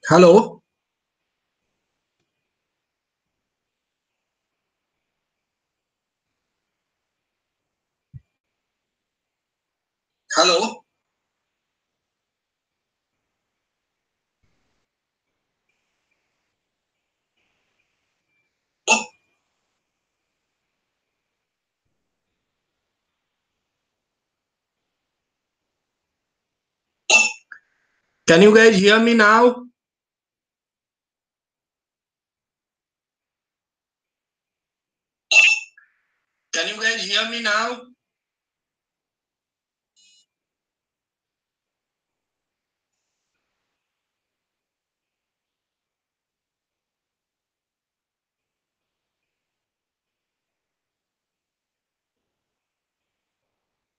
Hello, Hello. can you guys hear me now? Can you guys hear me now?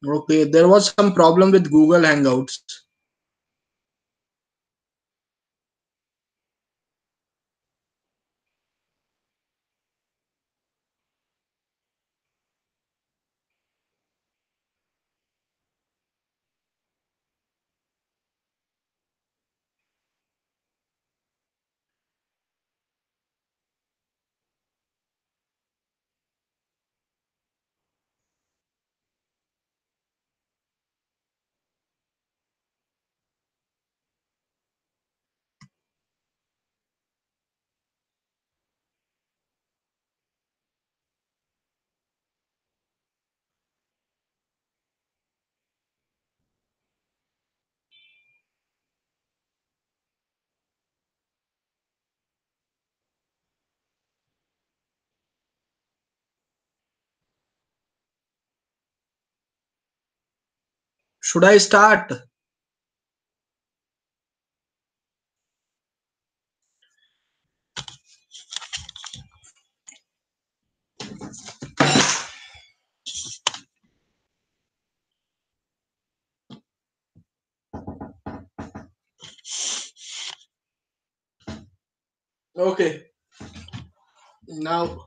Okay, there was some problem with Google Hangouts. Should I start? Okay, now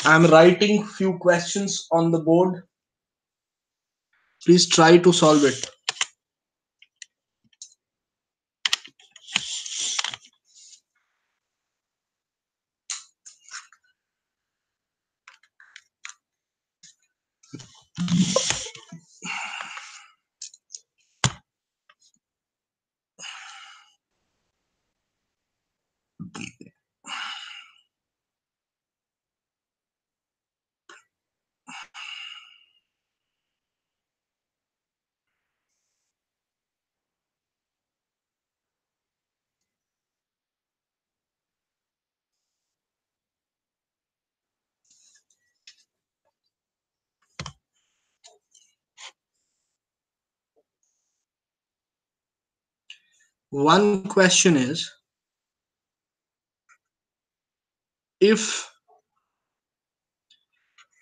I'm writing few questions on the board. Please try to solve it. One question is, if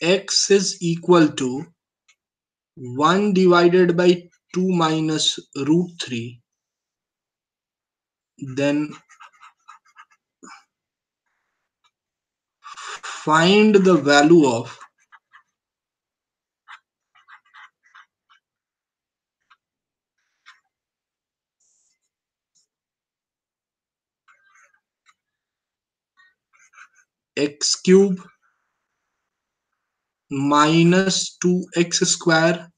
x is equal to 1 divided by 2 minus root 3, then find the value of x cube minus 2x square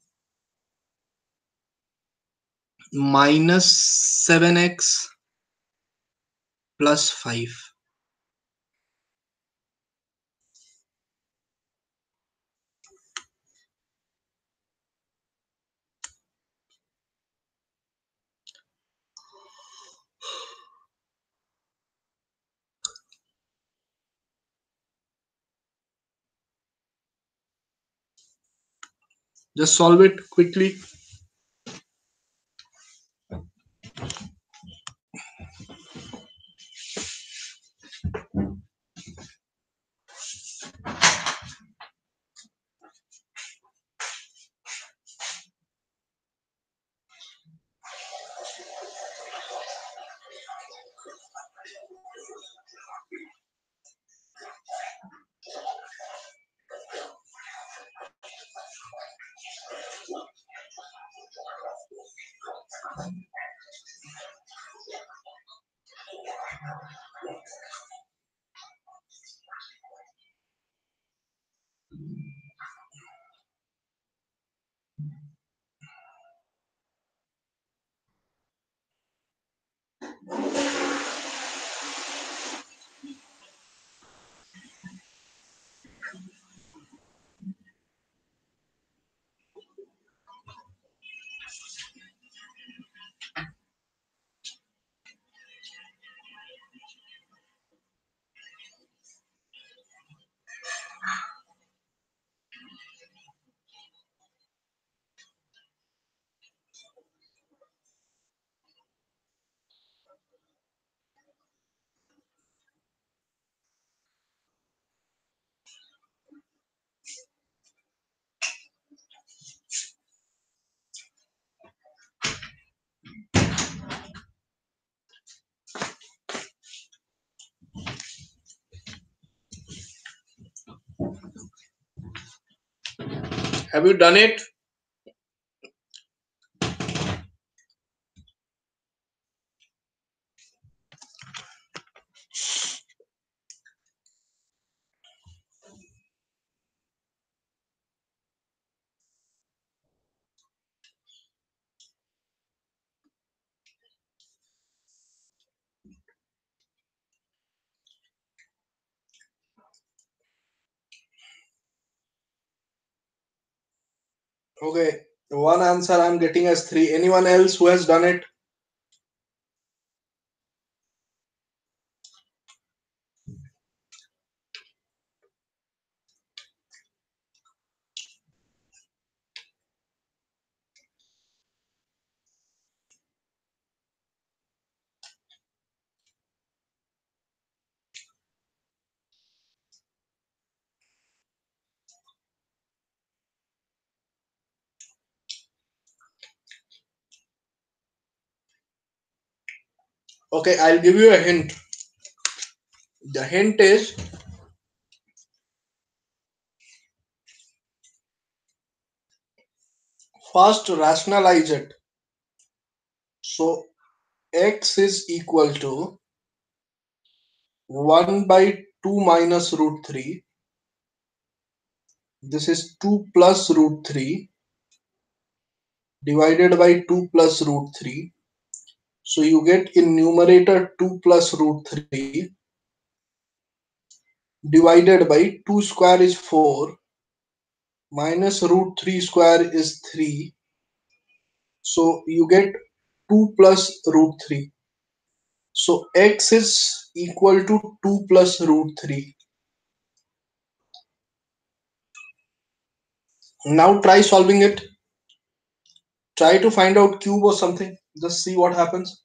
minus 7x plus 5. Just solve it quickly. Have you done it? Okay, one answer I'm getting as 3. Anyone else who has done it? Okay, I'll give you a hint. The hint is first rationalize it. So x is equal to 1 by 2 minus root 3. This is 2 plus root 3 divided by 2 plus root 3. So you get in numerator 2 plus root 3 divided by 2 square is 4 minus root 3 square is 3. So you get 2 plus root 3. So x is equal to 2 plus root 3. Now try solving it. Try to find out cube or something. Just see what happens.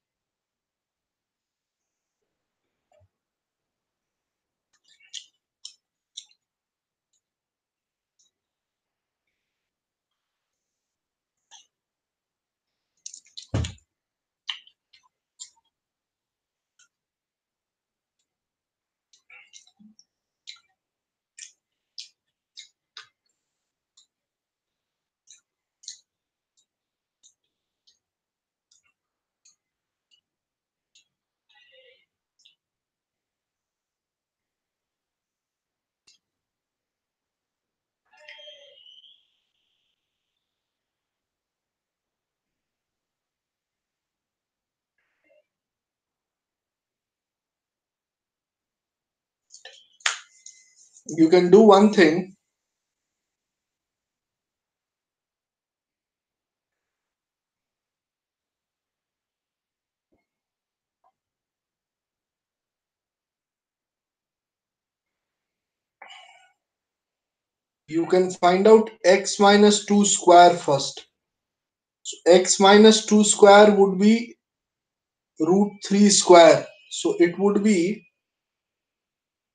You can do one thing. You can find out x minus 2 square first. So x minus 2 square would be root 3 square. So it would be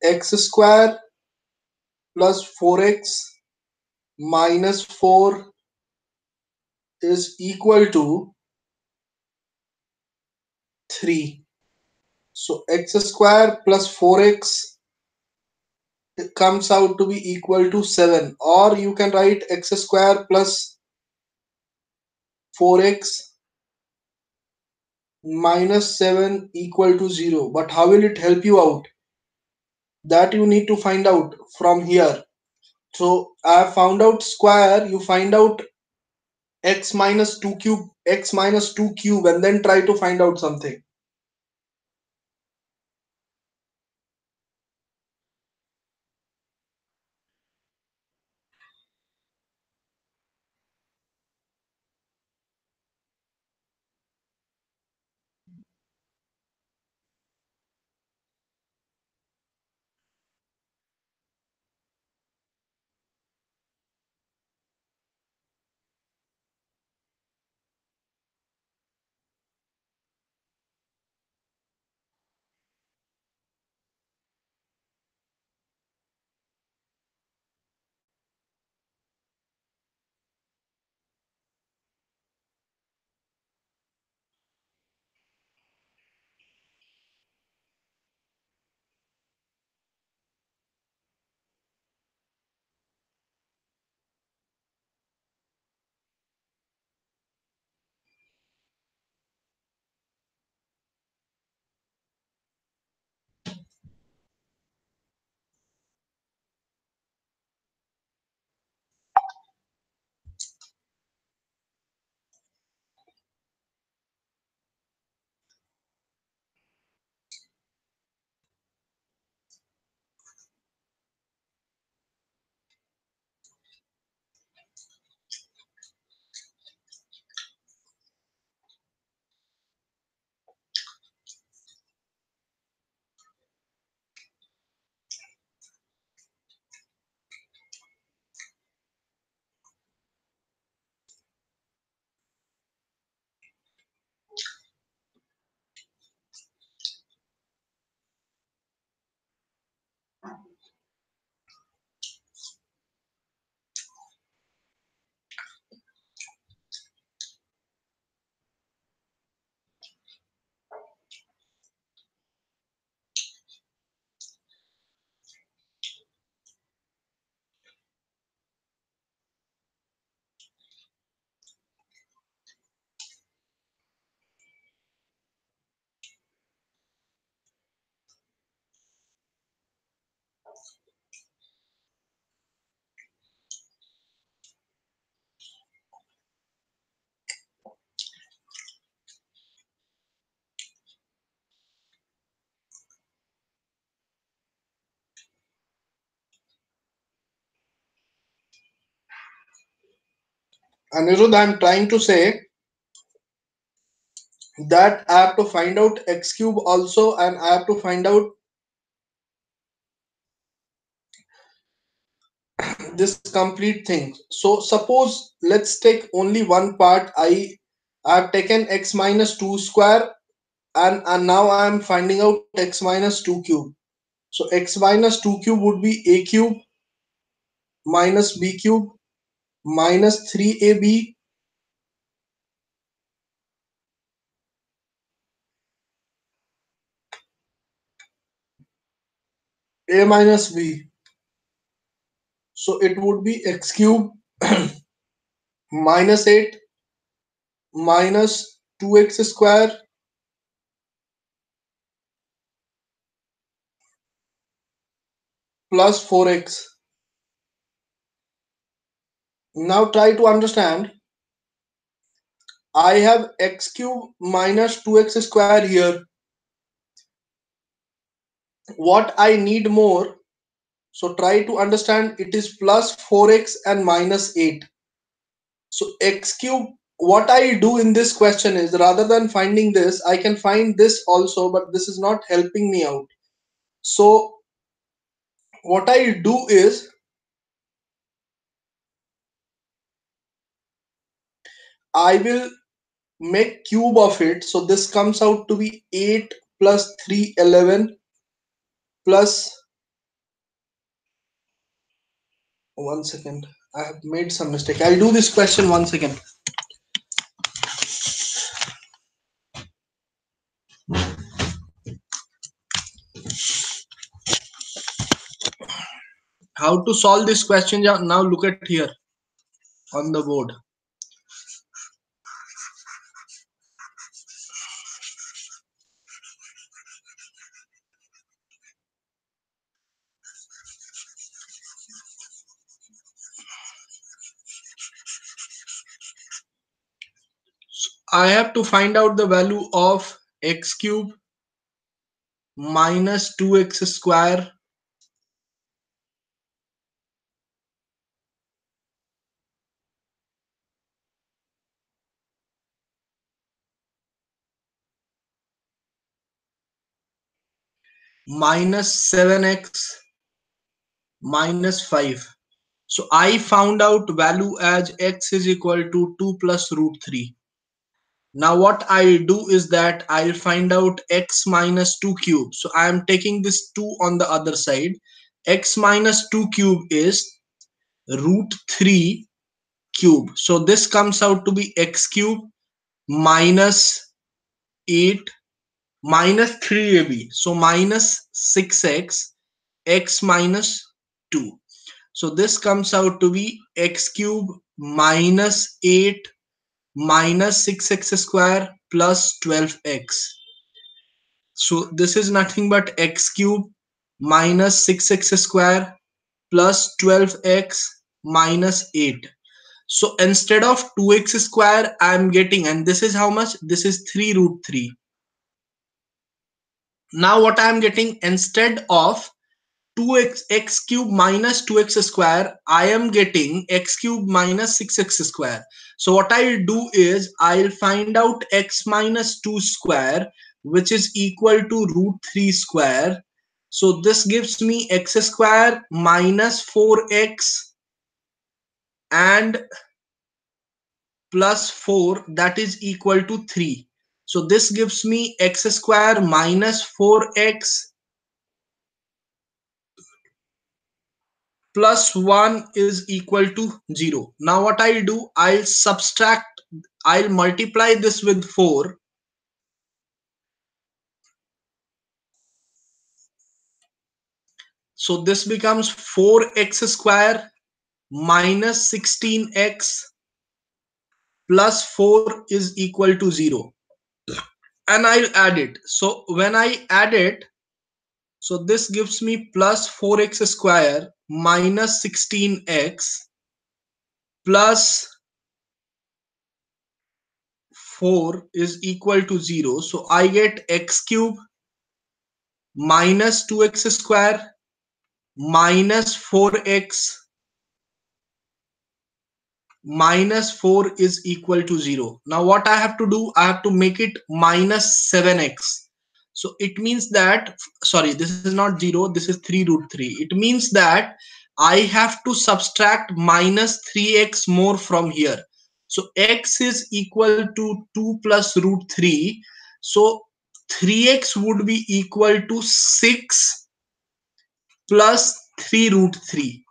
x square plus 4x minus 4 is equal to 3. So x square plus 4x comes out to be equal to 7. Or you can write x square plus 4x minus 7 equal to 0. But how will it help you out? That you need to find out from here. So I have found out square. You find out x minus 2 cube, x minus 2 cube, and then try to find out something. Anirudh, I'm trying to say that I have to find out x cube also, and I have to find out this complete thing. So suppose let's take only one part. I have taken x minus 2 square, and now I am finding out x minus 2 cube. So x minus 2 cube would be a cube minus b cube minus 3ab a minus b. So it would be x cube minus 8 minus 2x square plus 4x. Now try to understand. I have x cube minus 2x square here. What I need more? So try to understand, it is plus 4x and minus 8. So x cube, what I do in this question is, rather than finding this, I can find this also, but this is not helping me out. So what I do is, I will make cube of it. So this comes out to be 8 plus 3 11 plus, one second, I have made some mistake. I'll do this question once again. How to solve this question? Now look at here on the board. I have to find out the value of x cube minus 2x square minus 7x minus 5. So I found out value as x is equal to 2 plus root 3. Now what I do is that I'll find out x minus 2 cube. So I am taking this 2 on the other side. X minus 2 cube is root 3 cube. So this comes out to be x cube minus 8 minus 3ab. So minus 6x x minus 2. So this comes out to be x cube minus 8 minus 6x square plus 12x. So this is nothing but x cube minus 6x square plus 12x minus 8. So instead of 2x square, I am getting, and this is how much? This is 3 root 3. Now what I am getting, instead of 2x x cube minus 2x square, I am getting x cube minus 6x square. So what I'll do is, I'll find out x minus 2 square, which is equal to root 3 square. So this gives me x square minus 4x and plus 4, that is equal to 3. So this gives me x square minus 4x plus 1 is equal to 0. Now what I'll do, I'll multiply this with 4. So this becomes 4x square minus 16x plus 4 is equal to 0. And I'll add it. So when I add it, so this gives me plus 4x square minus 16x plus 4 is equal to 0. So I get x cube minus 2x square minus 4x minus 4 is equal to 0. Now what I have to do, I have to make it minus 7x. So it means that, sorry, this is not 0, this is 3 root 3. It means that I have to subtract minus 3x more from here. So x is equal to 2 plus root 3. So 3x would be equal to 6 plus 3 root 3.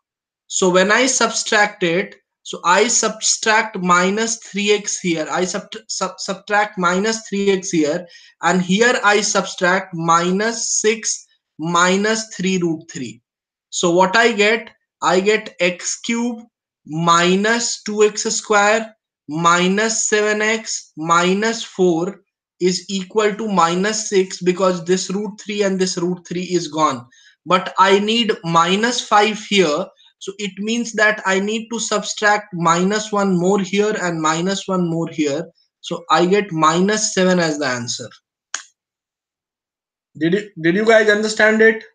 So when I subtract it, so I subtract minus 3x here, I subtract minus 3x here, and here I subtract minus 6 minus 3 root 3. So what I get x cube minus 2x square minus 7x minus 4 is equal to minus 6, because this root 3 and this root 3 is gone. But I need minus 5 here, so it means that I need to subtract minus 1 more here and minus 1 more here. So I get minus 7 as the answer. Did you guys understand it?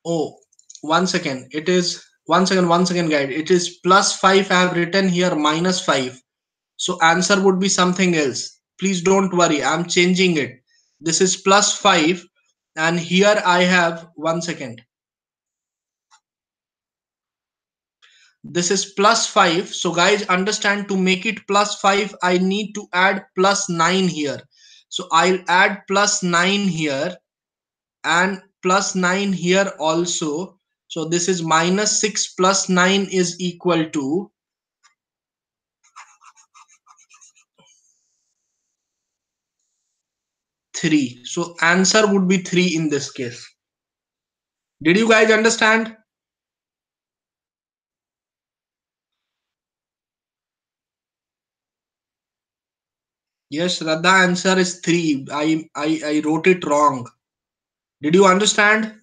Oh, 1 second. It is 1 second, guide. It is plus 5. I have written here minus 5. So answer would be something else. Please don't worry. I'm changing it. This is plus 5. And here I have 1 second. This is plus 5. So guys, understand, to make it plus 5 I need to add plus 9 here. So I'll add plus 9 here and plus 9 here also. So this is minus 6 plus 9 is equal to 3. So answer would be 3 in this case. Did you guys understand? Yes, Radha, answer is 3. I wrote it wrong. Did you understand?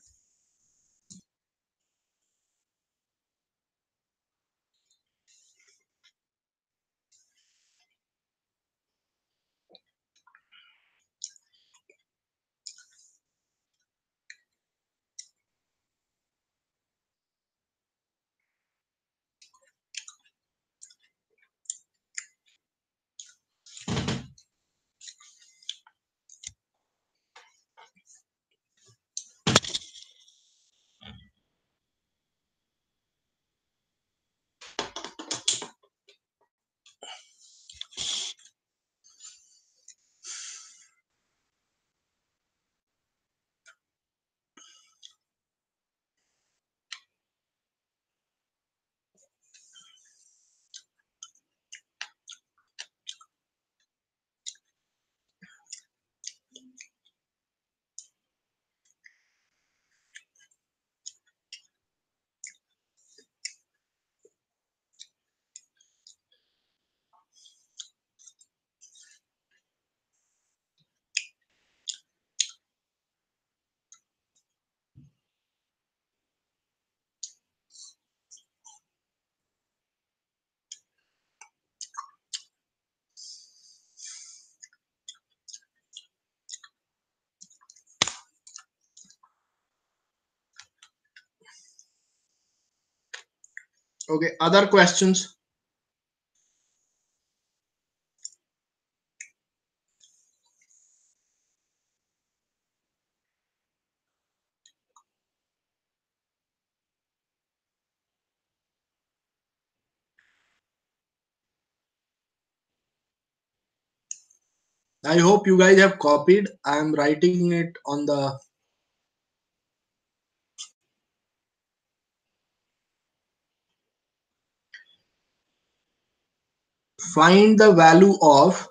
Okay, other questions? I hope you guys have copied. I am writing it on the. Find the value of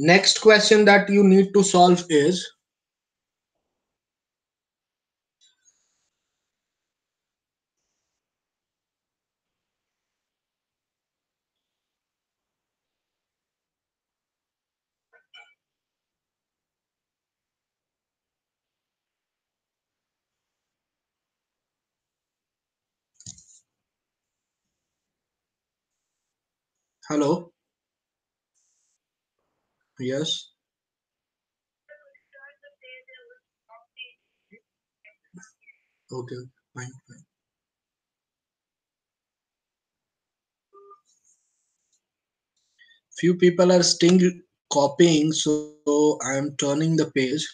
Next question that you need to solve is, hello, yes, okay, fine, fine. Few people are still copying, so I'm turning the page.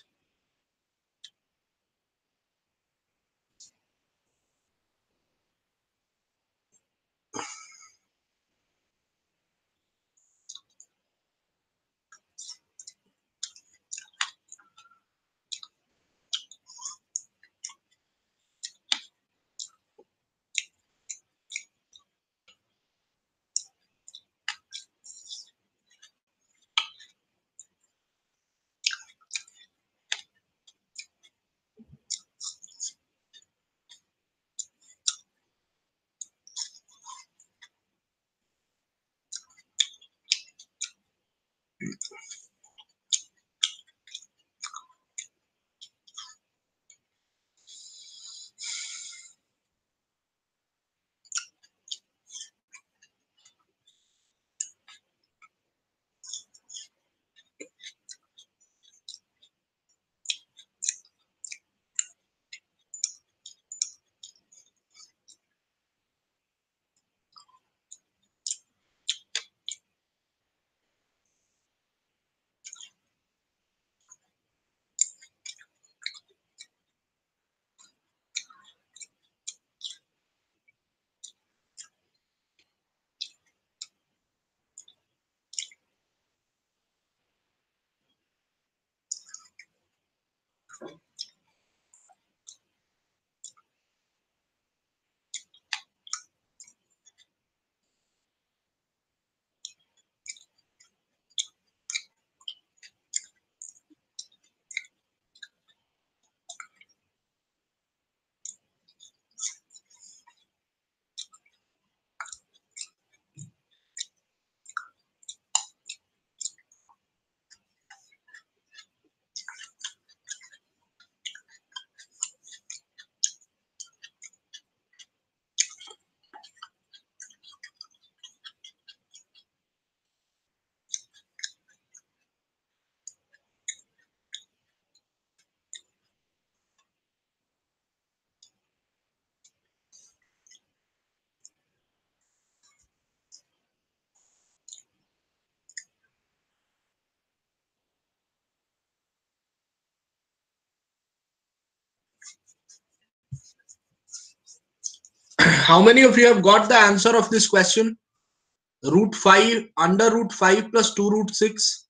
How many of you have got the answer of this question? Root 5, under root 5 plus 2 root 6.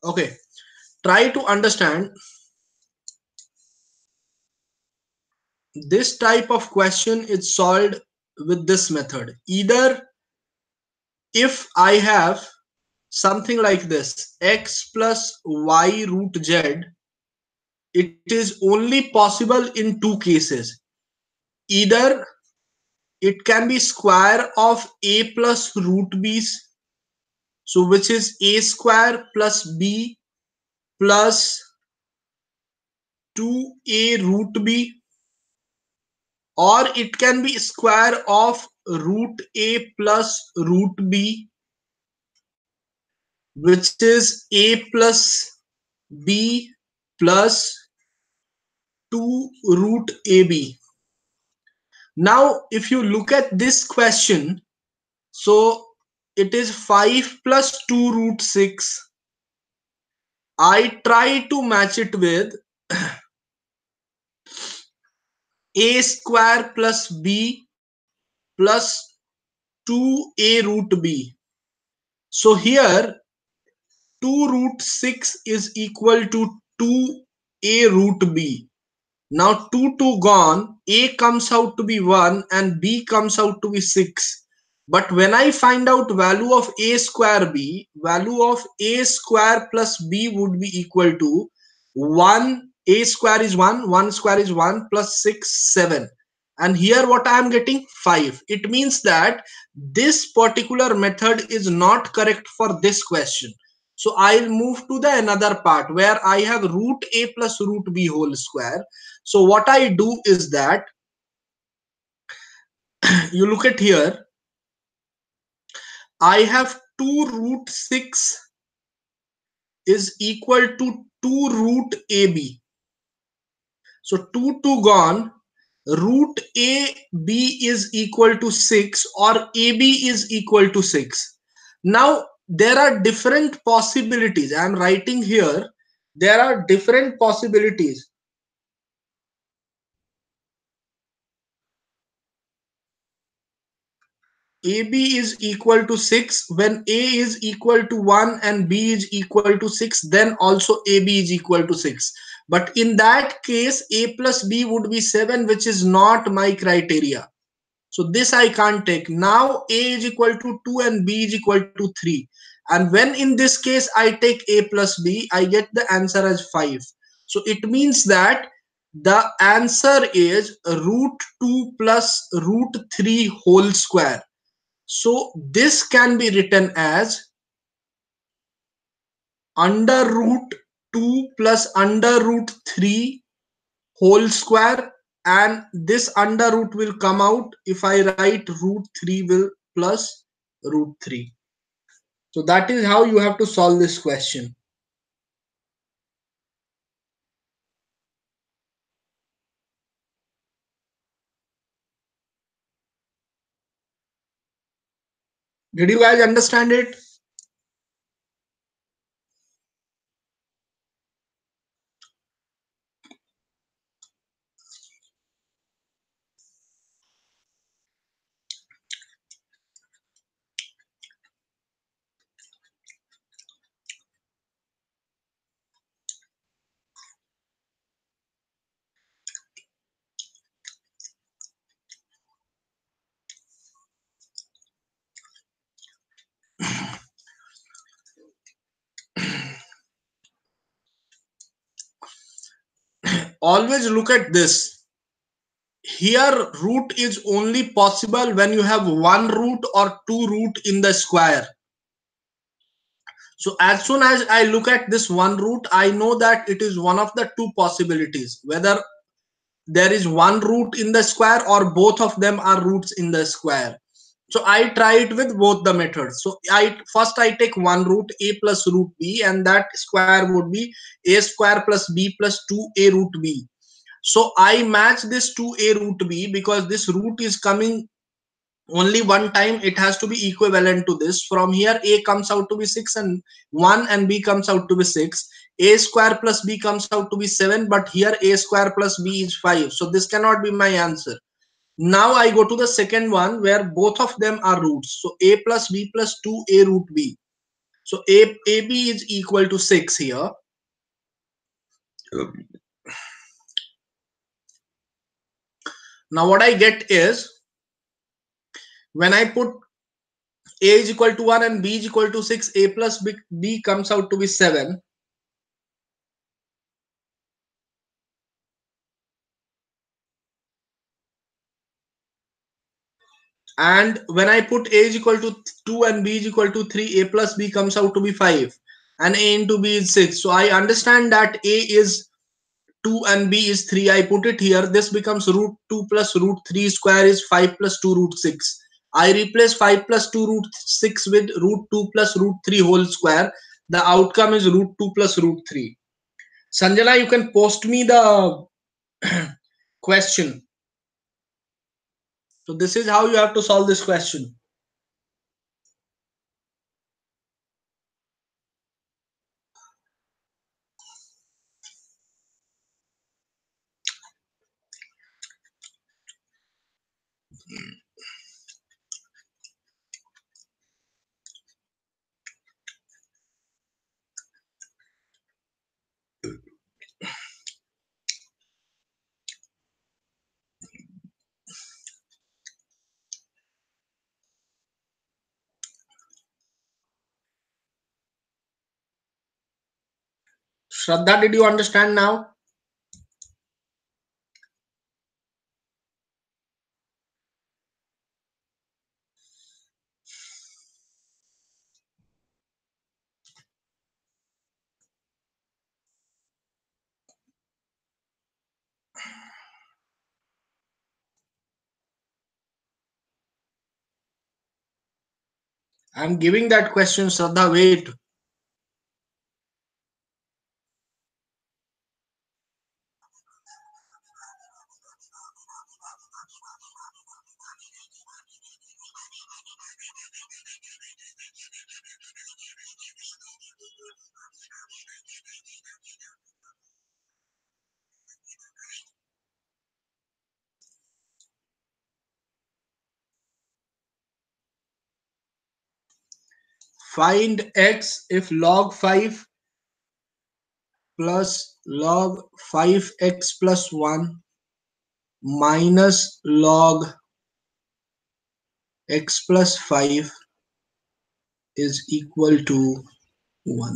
Okay, try to understand this type of question is solved with this method. Either if I have something like this, x plus y root z, it is only possible in two cases. Either it can be square of a plus root b's, so which is a square plus b plus 2a root b, or it can be square of root a plus root b, which is a plus b plus 2 root ab. Now if you look at this question, so it is 5 plus 2 root 6. I try to match it with a square plus b plus 2a root b. So here 2 root 6 is equal to 2a root b. Now 2 gone, a comes out to be 1 and b comes out to be 6. But when I find out value of a square b, value of a square plus b would be equal to 1, a square is 1, 1 square is 1 plus 6, 7. And here what I am getting 5. It means that this particular method is not correct for this question. So I'll move to the another part where I have root a plus root b whole square. So what I do is that you look at here, I have 2 root 6 is equal to 2 root AB. So 2 gone, root AB is equal to 6 or AB is equal to 6. Now there are different possibilities. I am writing here, there are different possibilities. AB is equal to 6. When A is equal to 1 and B is equal to 6, then also AB is equal to 6. But in that case, A plus B would be 7, which is not my criteria. So this I can't take. Now A is equal to 2 and B is equal to 3. And when in this case I take A plus B, I get the answer as 5. So it means that the answer is root 2 plus root 3 whole square. So this can be written as under root 2 plus under root 3 whole square, and this under root will come out if I write root 3 will plus root 3. So that is how you have to solve this question. Did you guys understand it? Always look at this. Here root is only possible when you have one root or two root in the square. So as soon as I look at this one root, I know that it is one of the two possibilities, whether there is one root in the square or both of them are roots in the square. So I try it with both the methods. So I take one root a plus root b, and that square would be a square plus b plus 2a root b. So I match this 2a root b because this root is coming only one time. It has to be equivalent to this. From here a comes out to be 6 and 1 and b comes out to be 6. A square plus b comes out to be 7, but here a square plus b is 5, so this cannot be my answer. Now I go to the second one where both of them are roots. So a plus b plus 2a root b. So ab is equal to 6 here. Now what I get is, when I put a is equal to 1 and b is equal to 6, a plus b comes out to be 7. And when I put a is equal to 2 and b is equal to 3, a plus b comes out to be 5 and a into b is 6. So I understand that a is 2 and b is 3. I put it here. This becomes root 2 plus root 3 square is 5 plus 2 root 6. I replace 5 plus 2 root 6 with root 2 plus root 3 whole square. The outcome is root 2 plus root 3. Sanjana, you can post me the question. So this is how you have to solve this question. Shraddha, did you understand now? I'm giving that question, Shraddha. Wait. Find x if log 5 plus log 5x plus 1 minus log x plus 5 is equal to 1.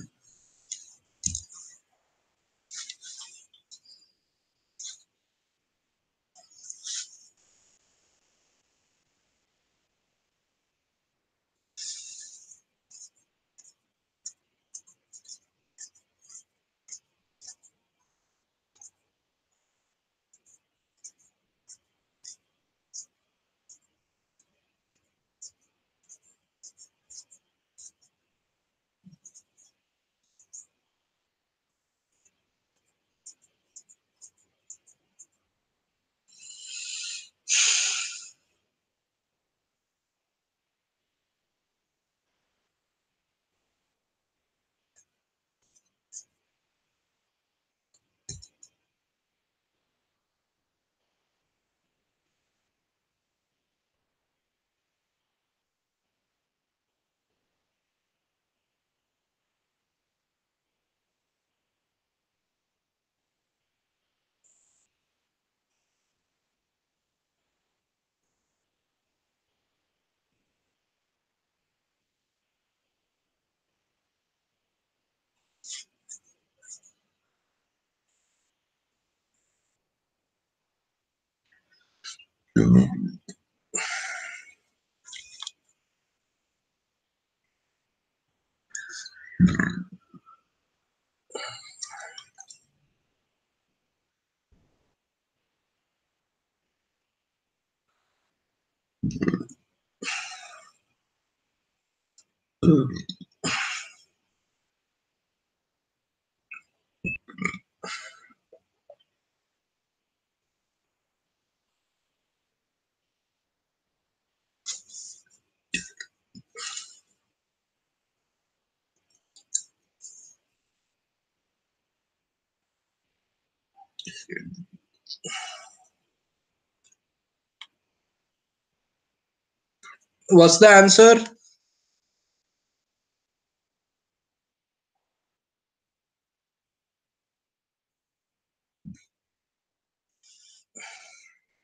What's the answer?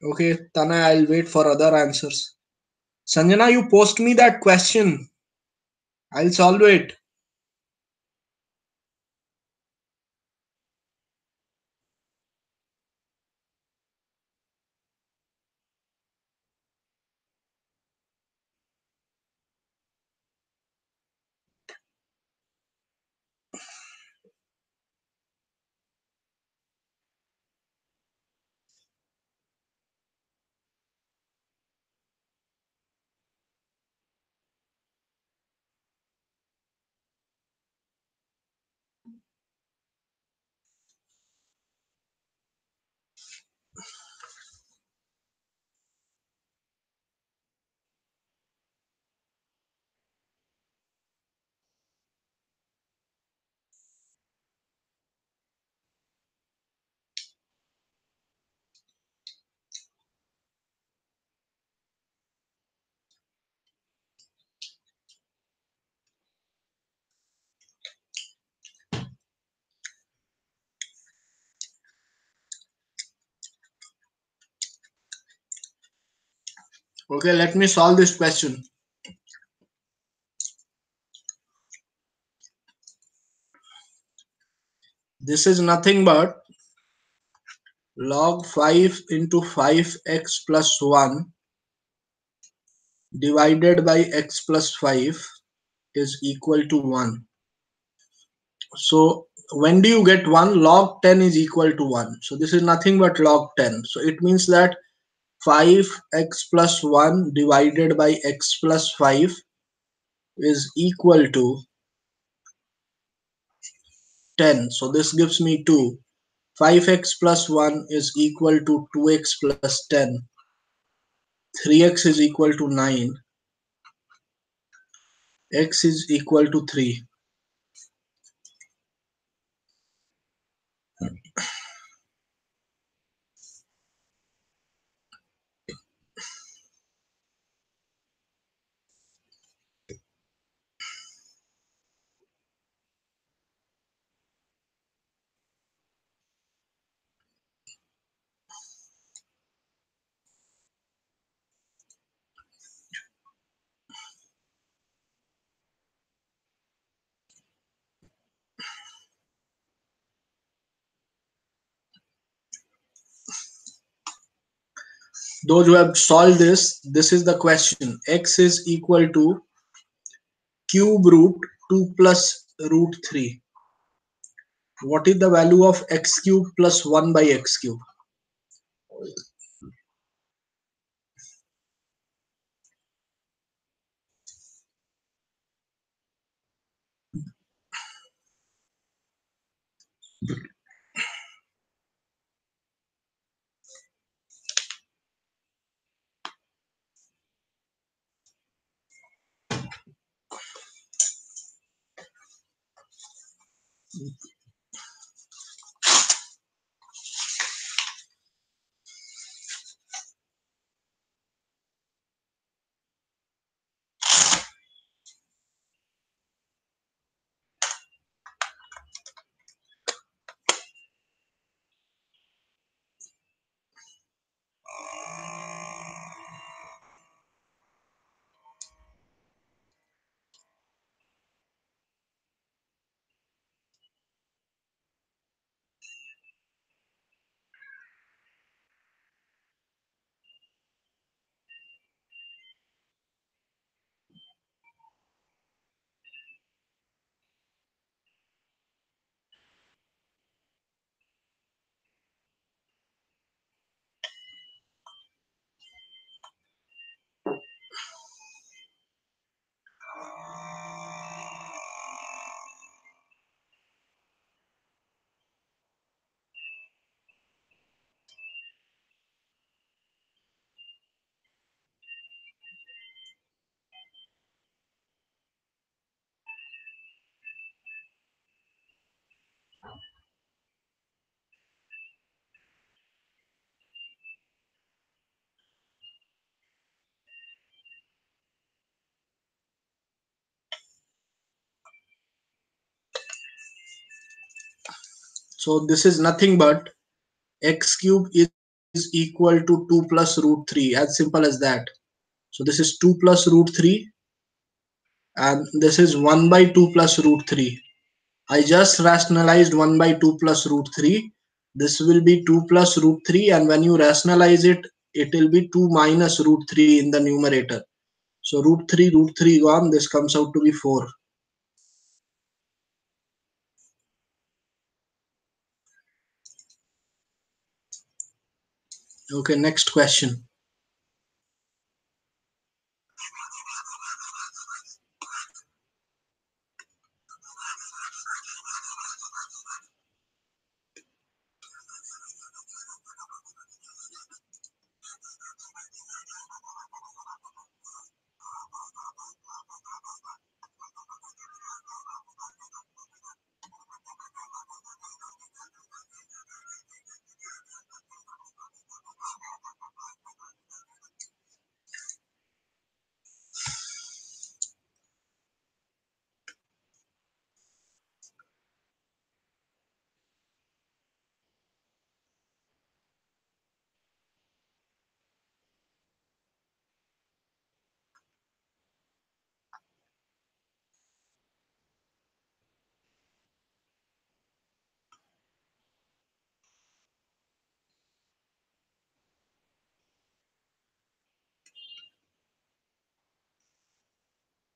Okay, Tana, I'll wait for other answers. Sanjana, you post me that question. I'll solve it. Okay, let me solve this question. This is nothing but log 5 into 5x plus 1 divided by x plus 5 is equal to 1. So when do you get 1? Log 10 is equal to 1. So this is nothing but log 10. So it means that 5x plus 1 divided by x plus 5 is equal to 10. So this gives me 2. 5x plus 1 is equal to 2x plus 10. 3x is equal to 9. X is equal to 3. Those who have solved this is the question. X is equal to cube root 2 plus root 3. What is the value of x cube plus 1 by x cube? So this is nothing but x cube is equal to 2 plus root 3, as simple as that. So this is 2 plus root 3 and this is 1 by 2 plus root 3. I just rationalized 1 by 2 plus root 3. This will be 2 plus root 3, and when you rationalize it, it will be 2 minus root 3 in the numerator. So root 3 gone, this comes out to be 4. Okay, next question.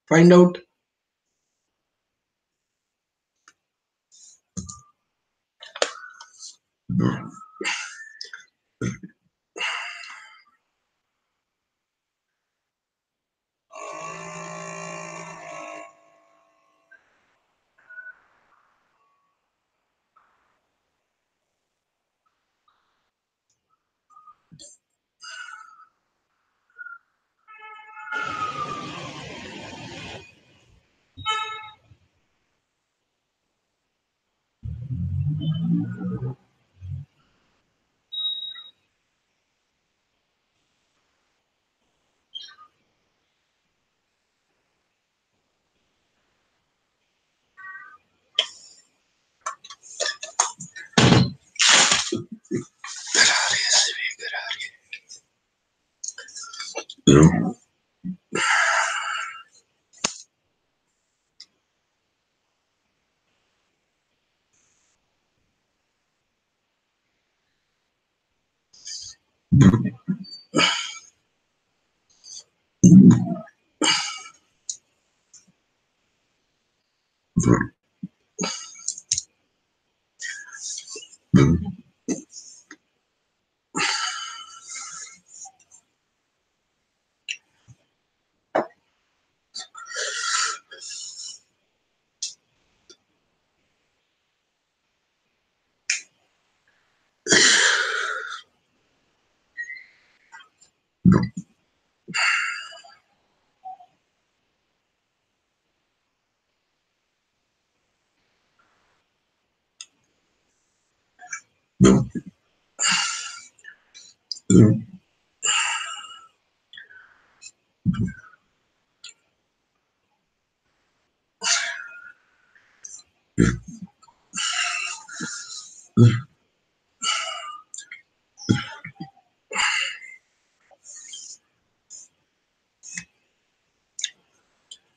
Find out.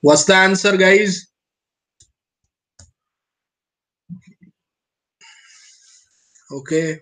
What's the answer, guys? Okay.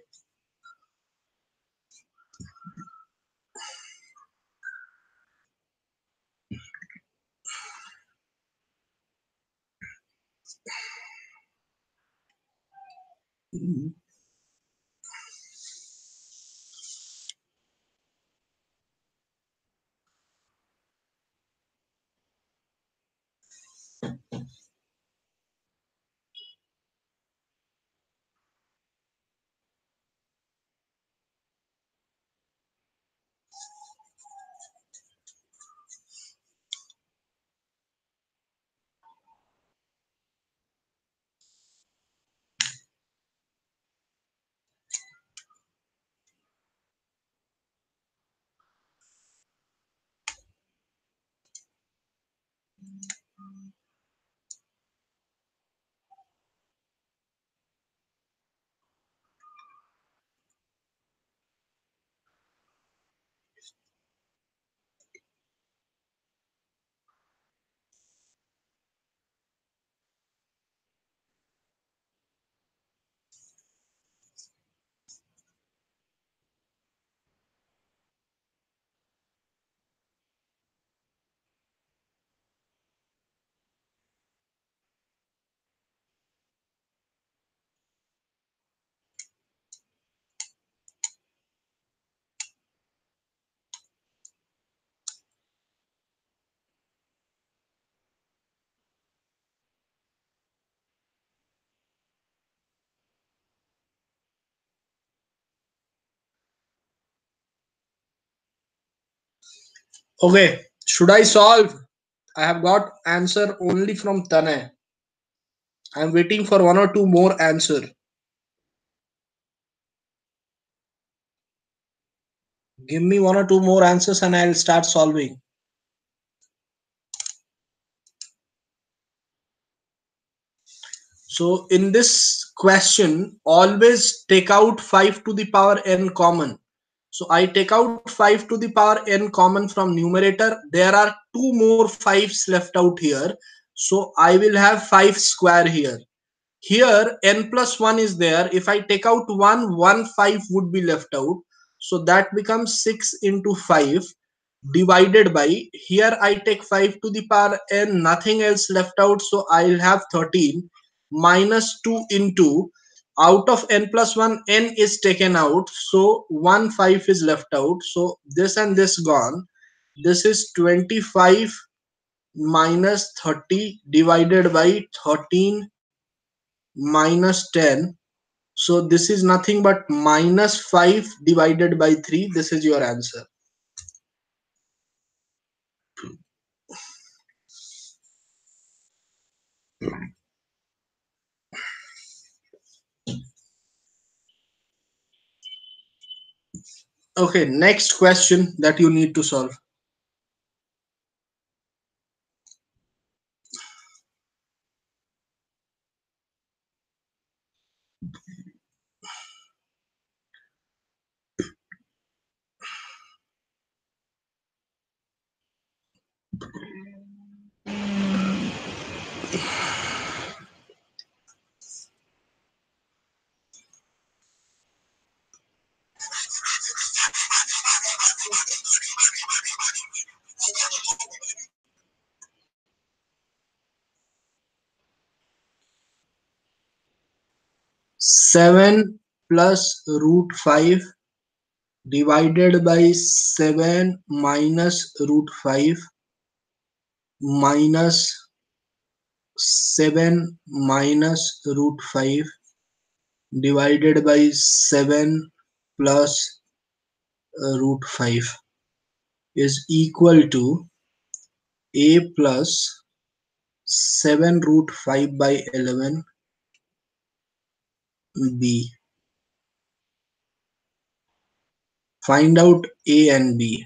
Okay. Should I solve? I have got answer only from Tanay. I'm waiting for one or two more answer. Give me one or two more answers and I'll start solving. So in this question, always take out 5 to the power n common. So I take out 5 to the power n common from numerator. There are two more 5s left out here. So I will have 5 square here. Here n plus 1 is there. If I take out 1, 5 would be left out. So that becomes 6 into 5. divided by, here I take 5 to the power n, nothing else left out, so I'll have 13 minus 2 into, out of n plus 1 n is taken out, so 1 5 is left out, so this and this gone. This is 25 minus 30 divided by 13 minus 10. So this is nothing but minus 5 divided by 3. This is your answer. Okay, next question that you need to solve. Seven plus root 5 divided by 7 minus root 5 minus 7 minus root 5 divided by 7 plus root 5 is equal to a plus 7 root 5 by 11 b. Find out a and b.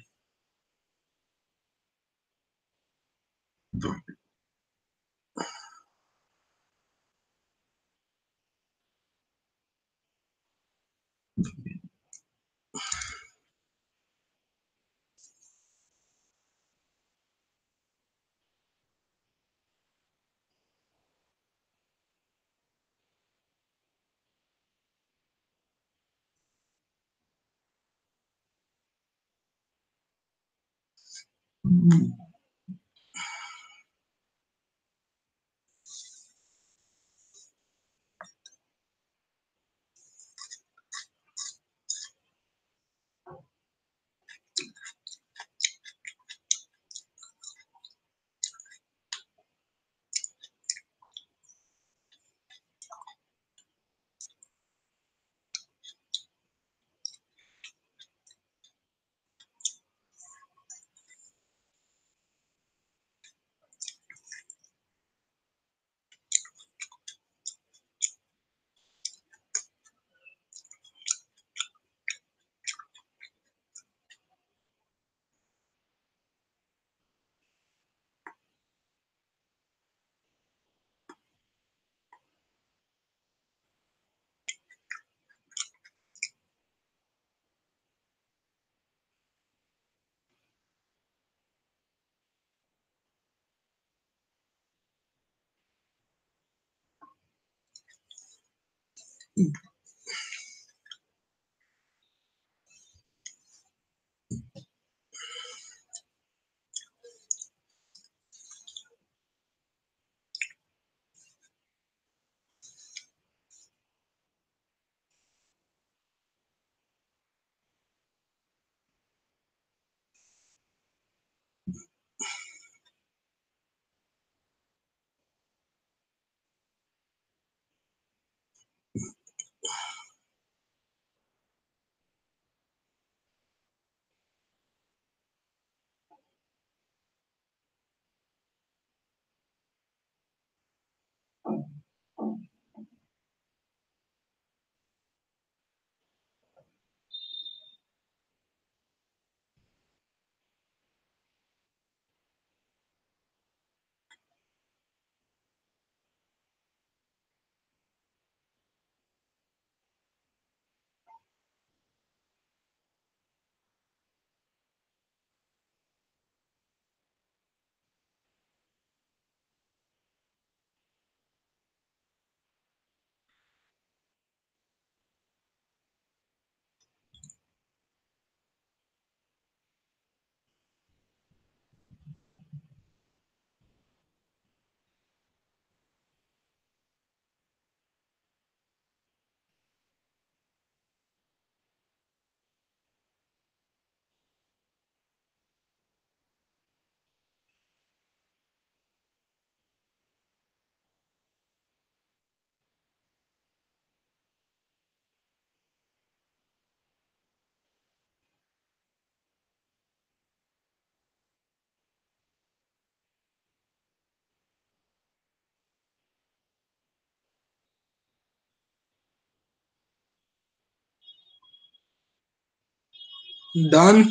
Done.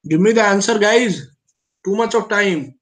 Give me the answer, guys. Too much of time.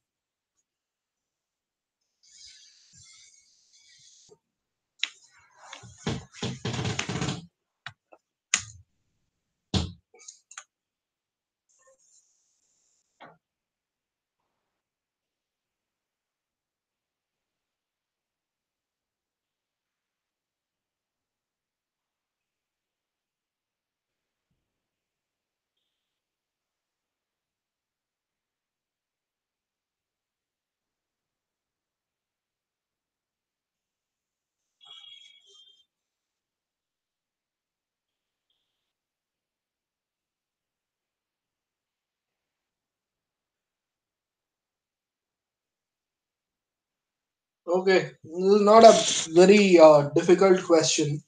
Okay, this is not a very difficult question.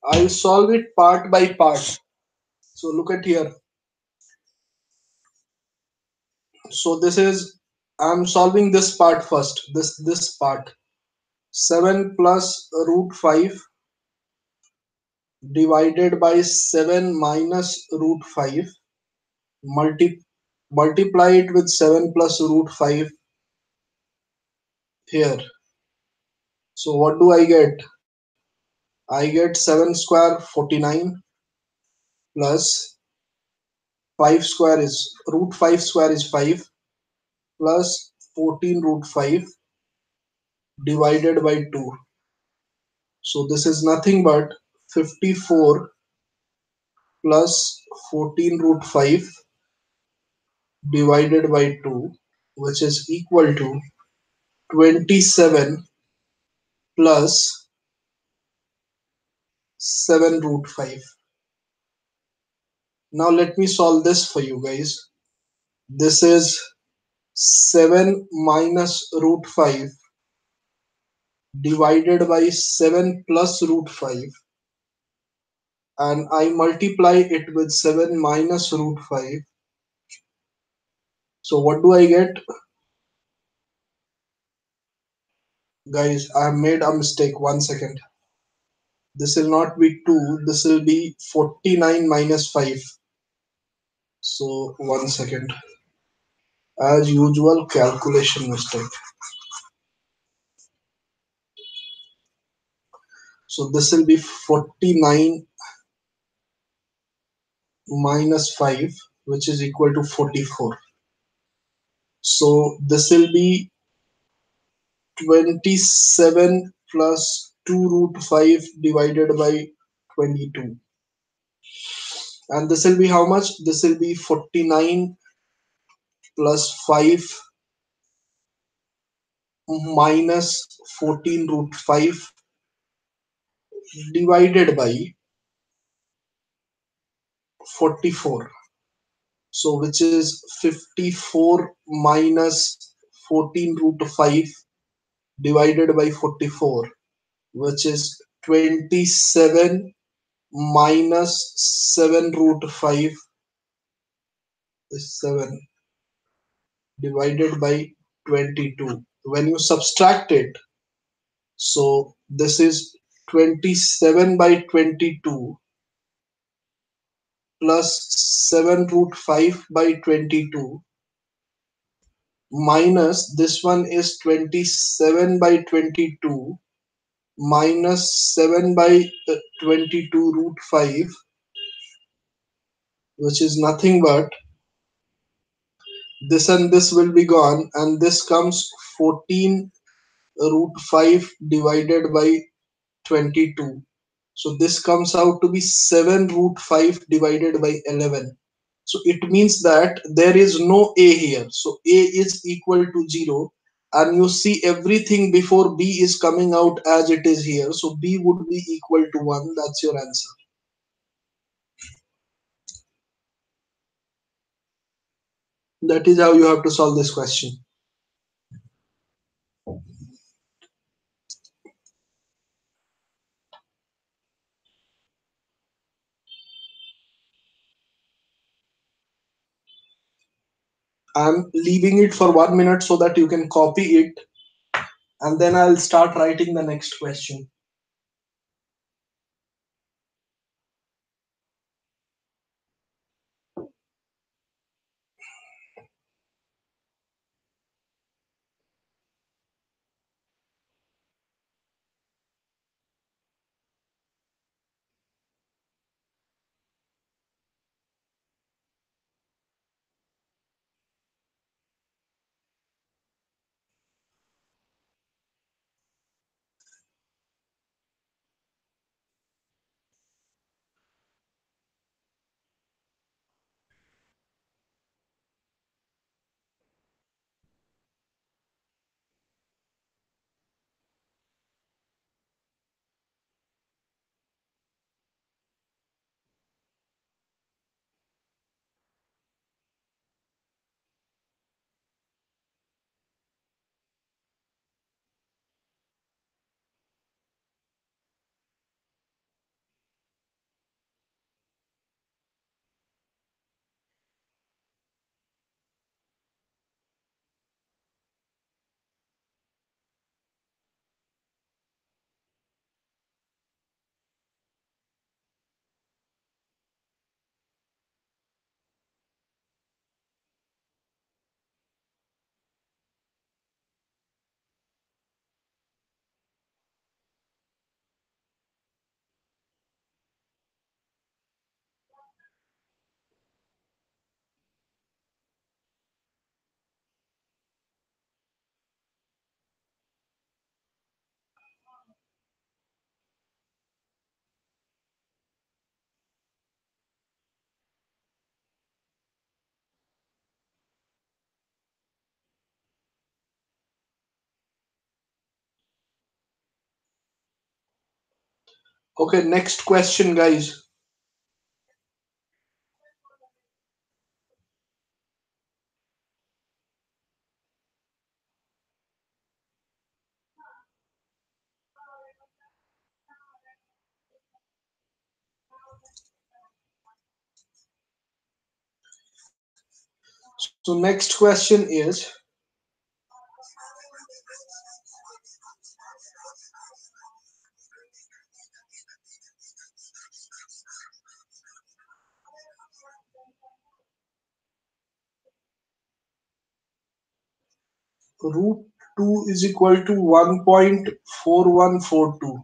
I'll solve it part by part. So look at here. So this is, I'm solving this part first. This part. 7 plus root 5 divided by 7 minus root 5. Multi, multiply it with 7 plus root 5 here. So what do I get? I get 7 square 49 plus 5 square is root 5 square is 5 plus 14 root 5 divided by 2. So this is nothing but 54 plus 14 root 5 divided by 2, which is equal to 27 plus 7 root 5. Now let me solve this for you guys. This is 7 minus root 5 divided by 7 plus root 5, and I multiply it with 7 minus root 5. So what do I get? Guys, I have made a mistake. 1 second. This will not be 2, this will be 49 minus 5. So 1 second. As usual, calculation mistake. So this will be 49 minus 5, which is equal to 44. So this will be 27 plus 2 root 5 divided by 22. And this will be how much? This will be 49 plus 5 minus 14 root 5 divided by 44. So which is 54 minus 14 root 5 divided by 44, which is 27 minus 7 root 5 is 7 divided by 22. When you subtract it, so this is 27 by 22 plus 7 root 5 by 22 minus this one is 27 by 22 minus 7 by 22 root 5, which is nothing but this, and this will be gone, and this comes 14 root 5 divided by 22. So this comes out to be 7 root 5 divided by 11. So it means that there is no a here. So a is equal to 0, and you see everything before b is coming out as it is here. So b would be equal to 1. That's your answer. That is how you have to solve this question. I'm leaving it for 1 minute so that you can copy it, and then I'll start writing the next question. Okay, next question, guys. So next question is, root 2 is equal to 1.4142.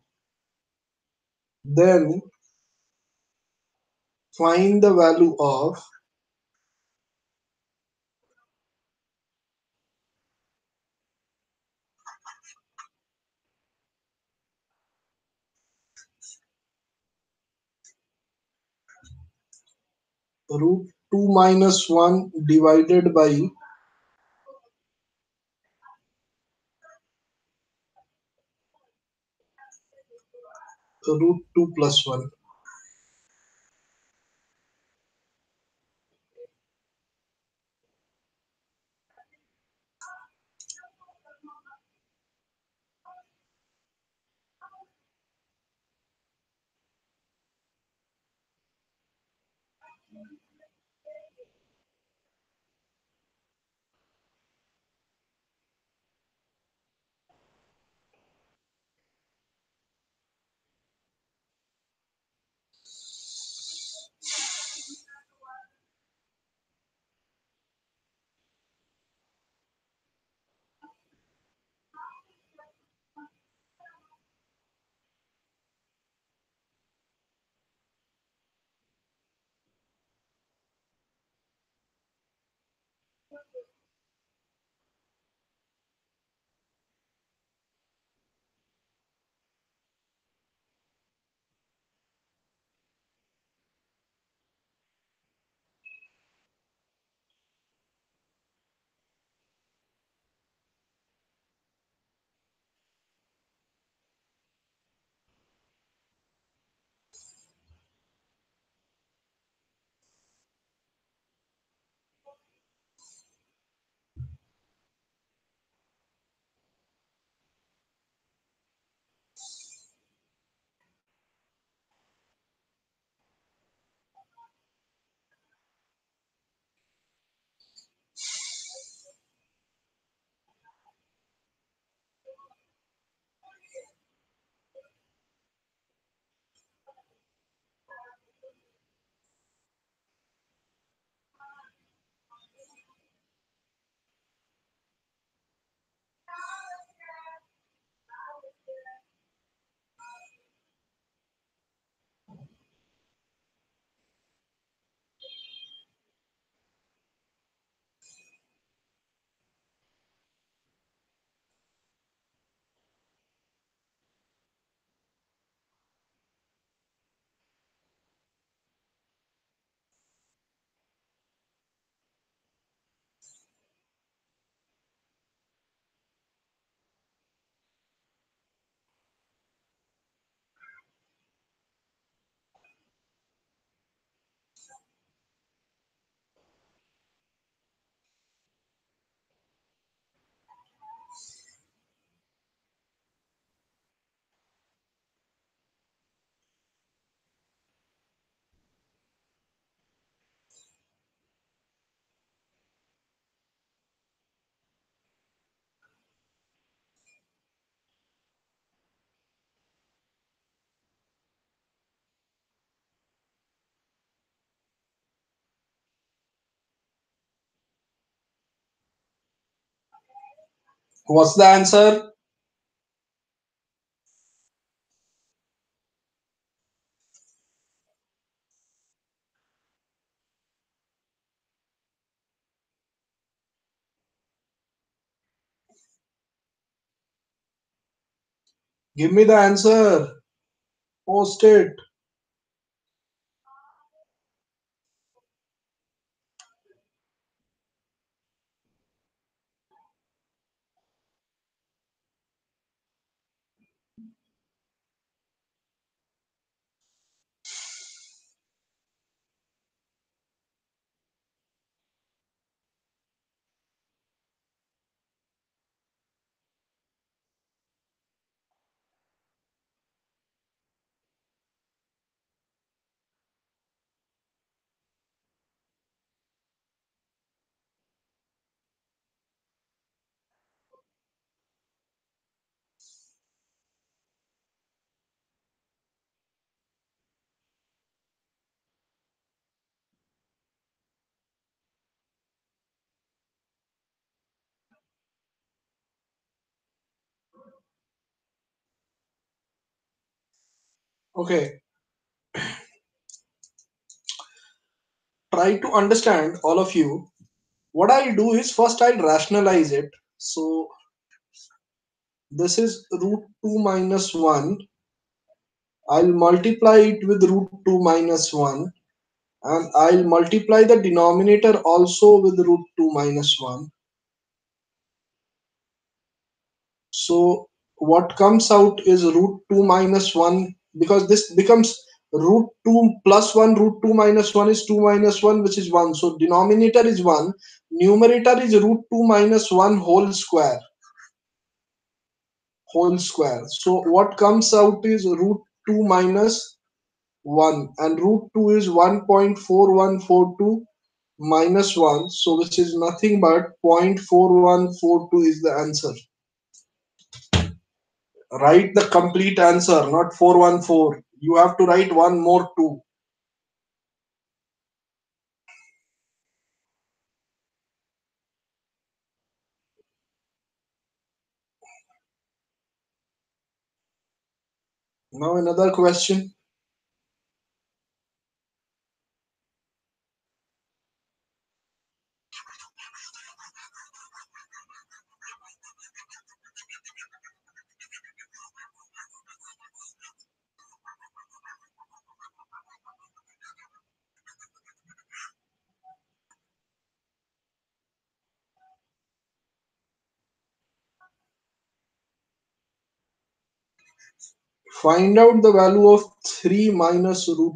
Then find the value of root 2 minus 1 divided by root 2 plus 1. What's the answer? Give me the answer. Post it. Okay. Try to understand, all of you. What I'll do is first I'll rationalize it. So this is root 2 minus 1. I'll multiply it with root 2 minus 1, and I'll multiply the denominator also with root 2 minus 1. So what comes out is root 2 minus 1, because this becomes root 2 plus 1. Root 2 minus 1 is 2 minus 1, which is 1. So denominator is 1. Numerator is root 2 minus 1 whole square. Whole square. So what comes out is root 2 minus 1, and root 2 is 1.4142 minus 1, so which is nothing but 0.4142 is the answer. Write the complete answer, not 414. You have to write one more 2. Now another question. Find out the value of 3 minus root.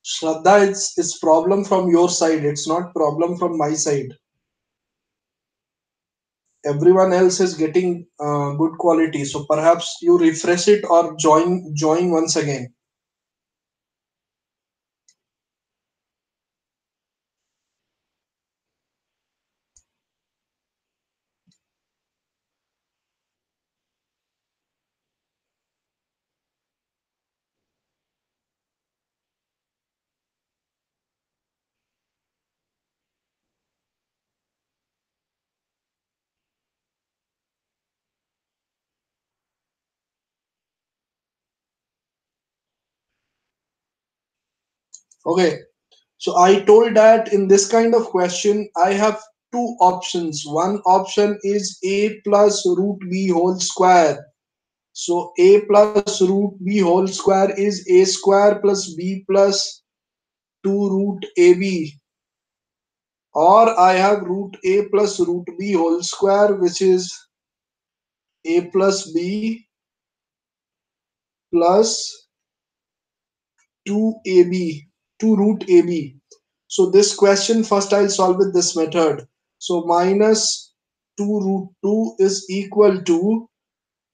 Shraddha, it's problem from your side. It's not problem from my side. Everyone else is getting good quality. So perhaps you refresh it or join once again. Okay. So I told that in this kind of question, I have two options. One option is a plus root b whole square. So a plus root b whole square is a square plus b plus 2 root ab. Or I have root a plus root b whole square, which is a plus b plus 2ab, 2 root ab. So this question first I'll solve with this method. So minus 2 root 2 is equal to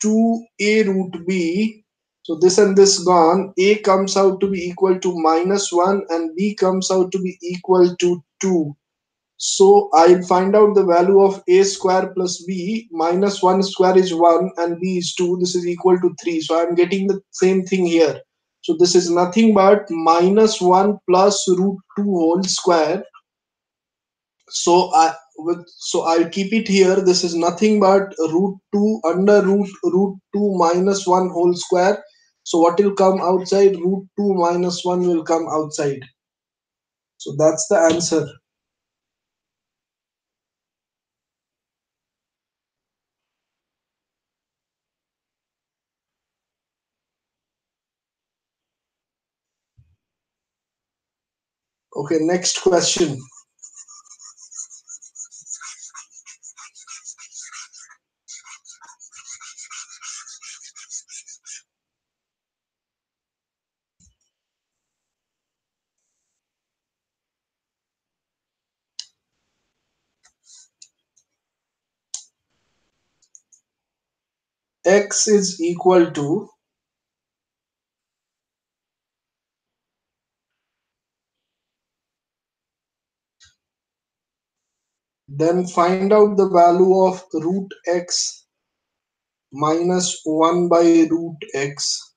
2a root b. So this and this gone. A comes out to be equal to minus 1 and b comes out to be equal to 2. So I'll find out the value of a square plus b. Minus 1 square is 1 and b is 2. This is equal to 3. So I'm getting the same thing here. So this is nothing but minus 1 plus root 2 whole square. So I'll keep it here. This is nothing but root 2 under root 2 minus 1 whole square. So what will come outside? Root 2 minus 1 will come outside. So that's the answer. Okay, next question. X is equal to, then find out the value of root x minus 1 by root x.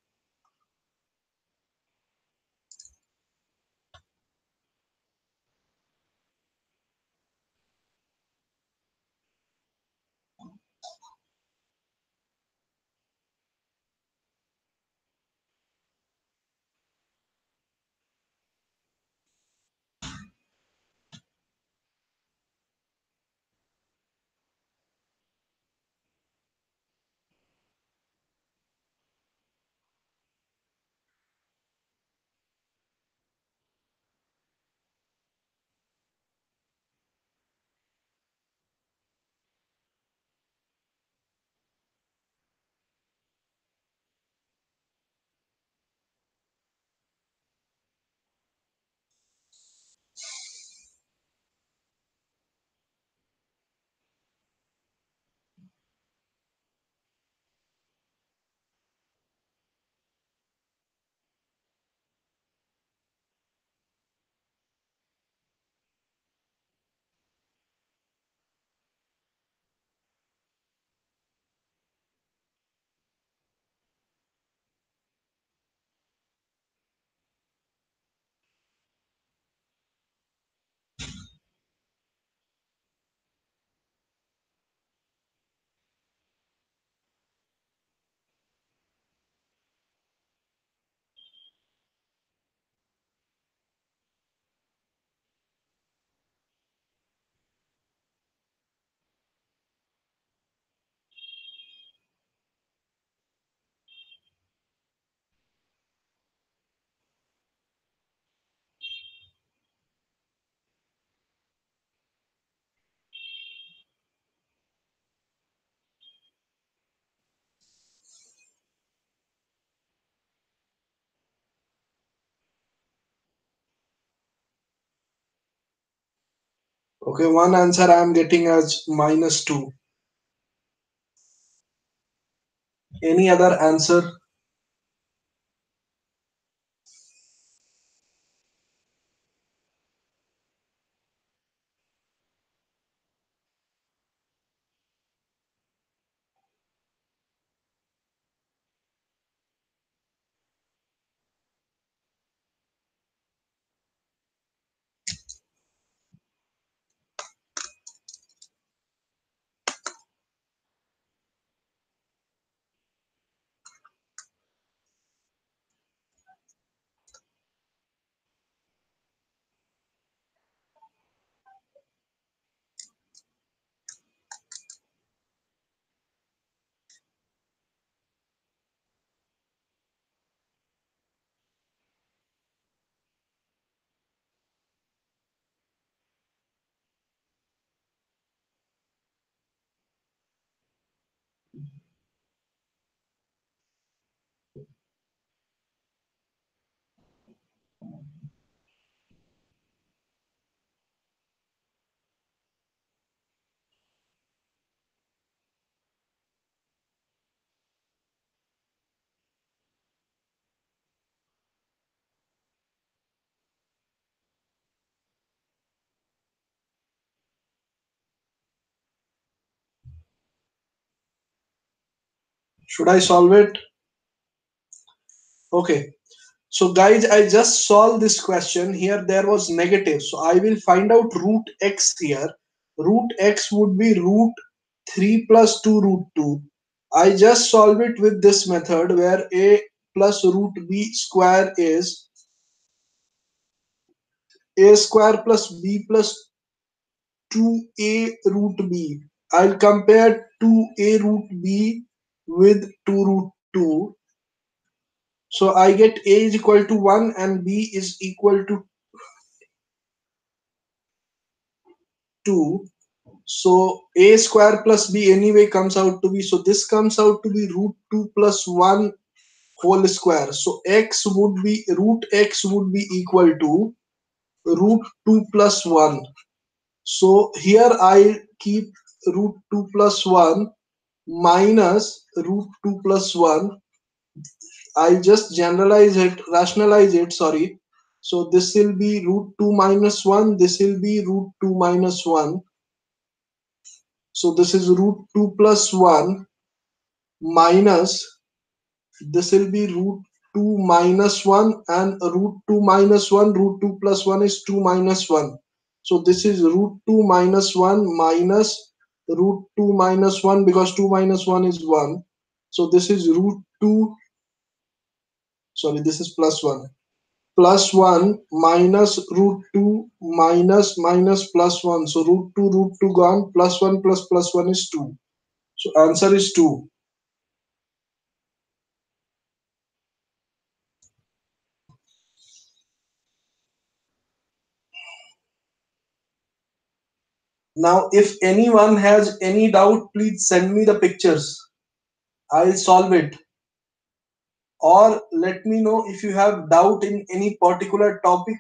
Okay, one answer I am getting as -2. Any other answer? Should I solve it? Okay. So guys, I just solved this question. Here there was negative. So I will find out root x here. Root x would be root 3 plus 2 root 2. I just solve it with this method where a plus root b square is a square plus b plus 2a root b. I'll compare 2a root b with 2 root 2. So I get a is equal to 1 and b is equal to 2. So a square plus b anyway comes out to be, so this comes out to be root 2 plus 1 whole square. So x would be, root x would be equal to root 2 plus 1. So here I keep root 2 plus 1 minus root 2 plus 1. I just generalize it, rationalize it, sorry. So this will be root 2 minus 1, this will be root 2 minus 1. So this is root 2 plus 1 minus, this will be root 2 minus 1, and root 2 minus 1, root 2 plus 1 is 2 minus 1. So this is root 2 minus 1 minus root 2 minus 1, because 2 minus 1 is 1. So this is root 2, sorry, this is plus 1. Plus 1 minus root 2 minus minus plus 1. So root 2 gone, plus 1 plus plus 1 is 2. So answer is 2. Now, if anyone has any doubt, please send me the pictures. I'll solve it. Or let me know if you have doubt in any particular topic.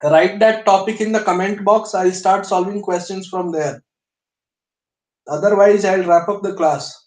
Write that topic in the comment box. I'll start solving questions from there. Otherwise, I'll wrap up the class.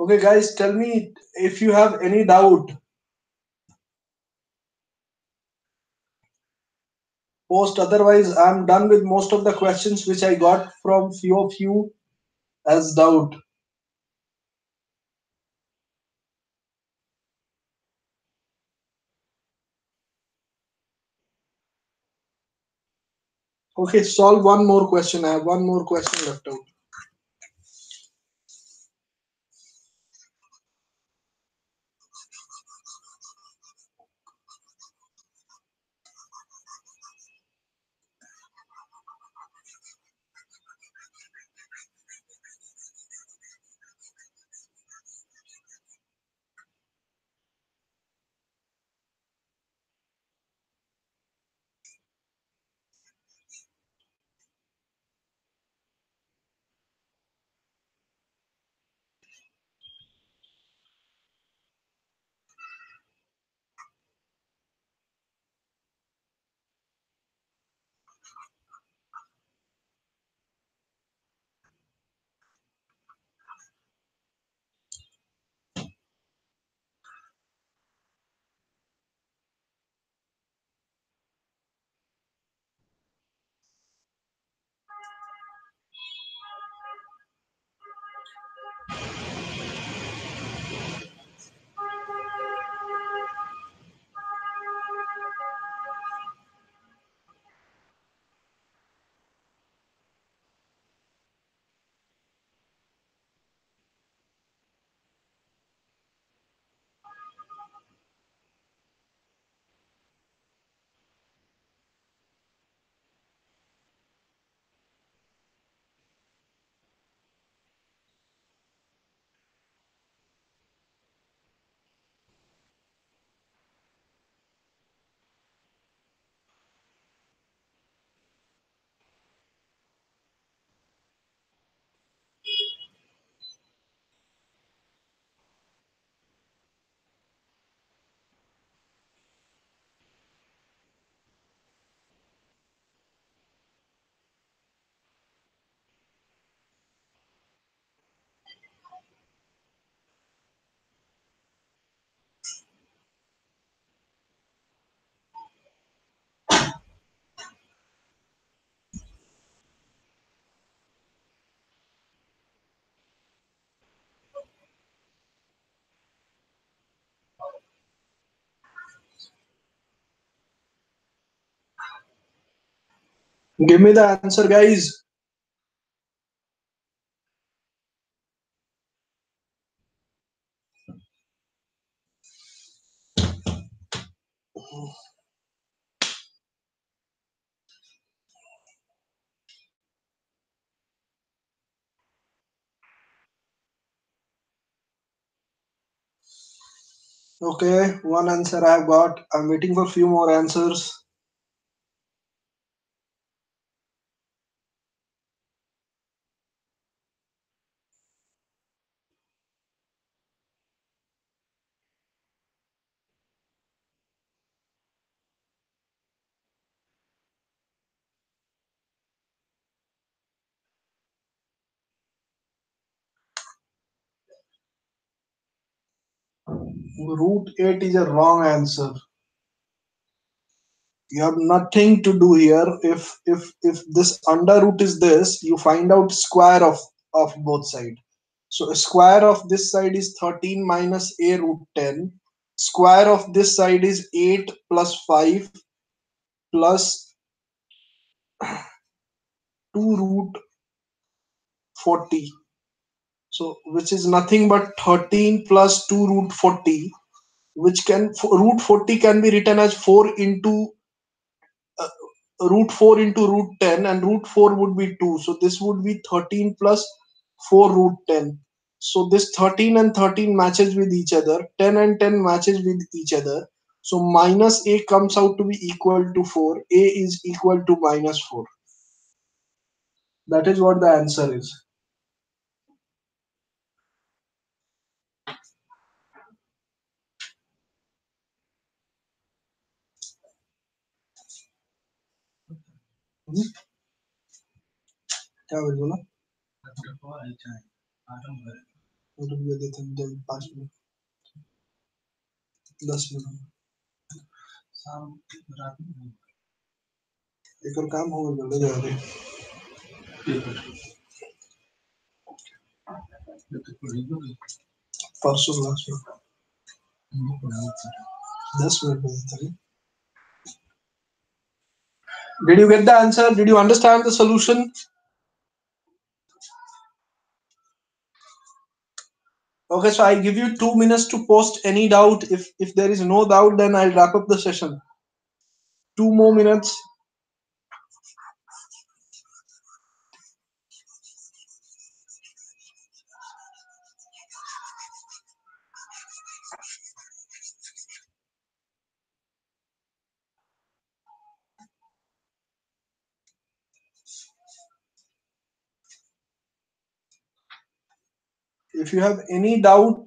Okay, guys, tell me if you have any doubt. Post, otherwise, I'm done with most of the questions which I got from few of you as doubt. Okay, solve one more question. I have one more question left out. Give me the answer, guys. Okay, one answer I have got. I'm waiting for few more answers. Root 8 is a wrong answer. You have nothing to do here. If this under root is this, you find out square of both side. So square of this side is 13 minus a root 10. Square of this side is 8 plus 5 plus 2 root 40. So which is nothing but 13 plus 2 root 40, which can root 40 can be written as 4 into uh, root 4 into root 10, and root 4 would be 2. So this would be 13 plus 4 root 10. So this 13 and 13 matches with each other. 10 and 10 matches with each other. So minus a comes out to be equal to 4. A is equal to minus 4. That is what the answer is. हम्म, क्या बोल बोला रुक गया देते हैं 5 minute 10 minute एक और काम होगा जल्दी जा रहे परसों लास्ट में 10 मिनट में देता है Did you get the answer? Did you understand the solution? Okay, so I give you 2 minutes to post any doubt. If there is no doubt, then I'll wrap up the session. 2 more minutes. If you have any doubt,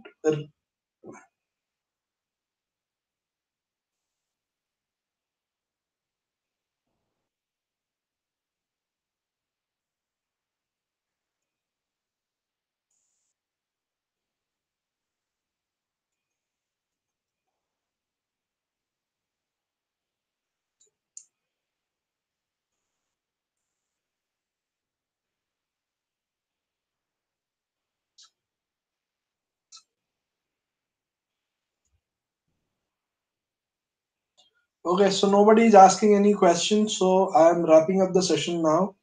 okay, so nobody is asking any questions, so I am wrapping up the session now.